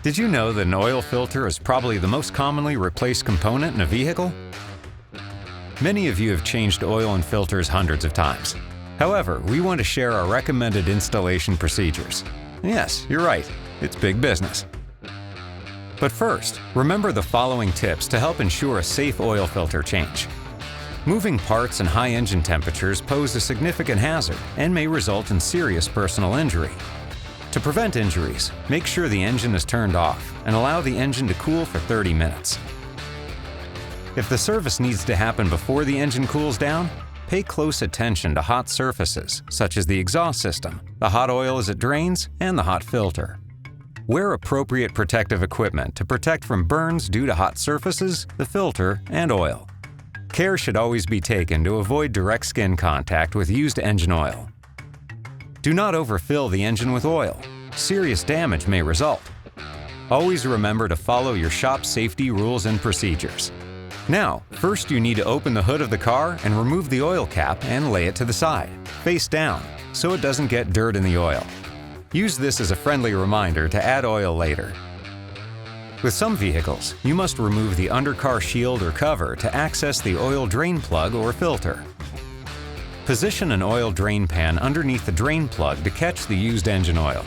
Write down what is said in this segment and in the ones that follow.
Did you know that an oil filter is probably the most commonly replaced component in a vehicle? Many of you have changed oil and filters hundreds of times. However, we want to share our recommended installation procedures. Yes, you're right, it's big business. But first, remember the following tips to help ensure a safe oil filter change. Moving parts and high engine temperatures pose a significant hazard and may result in serious personal injury. To prevent injuries, make sure the engine is turned off and allow the engine to cool for 30 minutes. If the service needs to happen before the engine cools down, pay close attention to hot surfaces such as the exhaust system, the hot oil as it drains, and the hot filter. Wear appropriate protective equipment to protect from burns due to hot surfaces, the filter, and oil. Care should always be taken to avoid direct skin contact with used engine oil. Do not overfill the engine with oil. Serious damage may result. Always remember to follow your shop safety rules and procedures. Now, first you need to open the hood of the car and remove the oil cap and lay it to the side, face down, so it doesn't get dirt in the oil. Use this as a friendly reminder to add oil later. With some vehicles, you must remove the undercar shield or cover to access the oil drain plug or filter. Position an oil drain pan underneath the drain plug to catch the used engine oil.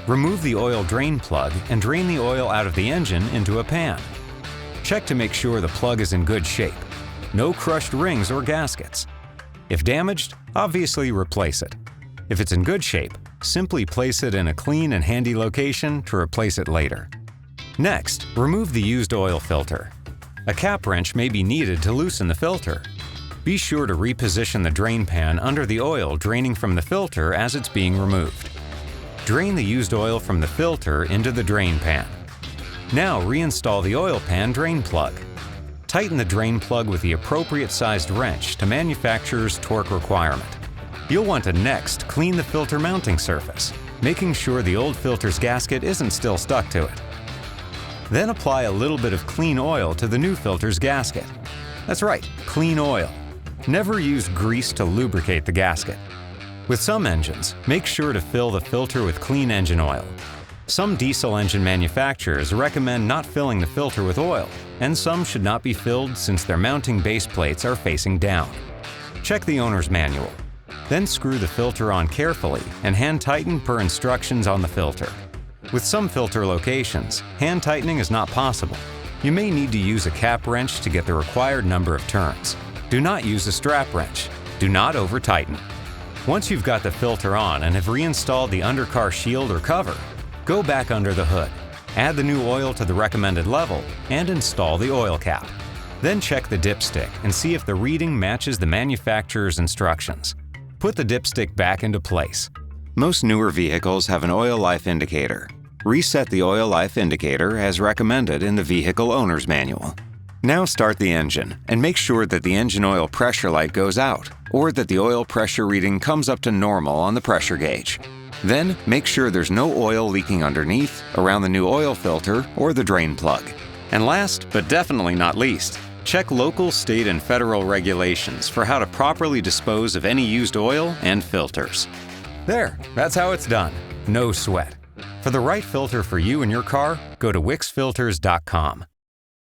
Remove the oil drain plug and drain the oil out of the engine into a pan. Check to make sure the plug is in good shape. No crushed rings or gaskets. If damaged, obviously replace it. If it's in good shape, simply place it in a clean and handy location to replace it later. Next, remove the used oil filter. A cap wrench may be needed to loosen the filter. Be sure to reposition the drain pan under the oil draining from the filter as it's being removed. Drain the used oil from the filter into the drain pan. Now reinstall the oil pan drain plug. Tighten the drain plug with the appropriate sized wrench to manufacturer's torque requirement. You'll want to next clean the filter mounting surface, making sure the old filter's gasket isn't still stuck to it. Then apply a little bit of clean oil to the new filter's gasket. That's right, clean oil. Never use grease to lubricate the gasket. With some engines, make sure to fill the filter with clean engine oil. Some diesel engine manufacturers recommend not filling the filter with oil, and some should not be filled since their mounting base plates are facing down. Check the owner's manual. Then screw the filter on carefully and hand tighten per instructions on the filter. With some filter locations, hand tightening is not possible. You may need to use a cap wrench to get the required number of turns. Do not use a strap wrench. Do not over-tighten. Once you've got the filter on and have reinstalled the undercar shield or cover, go back under the hood, add the new oil to the recommended level, and install the oil cap. Then check the dipstick and see if the reading matches the manufacturer's instructions. Put the dipstick back into place. Most newer vehicles have an oil life indicator. Reset the oil life indicator as recommended in the vehicle owner's manual. Now start the engine and make sure that the engine oil pressure light goes out or that the oil pressure reading comes up to normal on the pressure gauge. Then make sure there's no oil leaking underneath, around the new oil filter, or the drain plug. And last, but definitely not least, check local, state, and federal regulations for how to properly dispose of any used oil and filters. There, that's how it's done. No sweat. For the right filter for you and your car, go to wixfilters.com.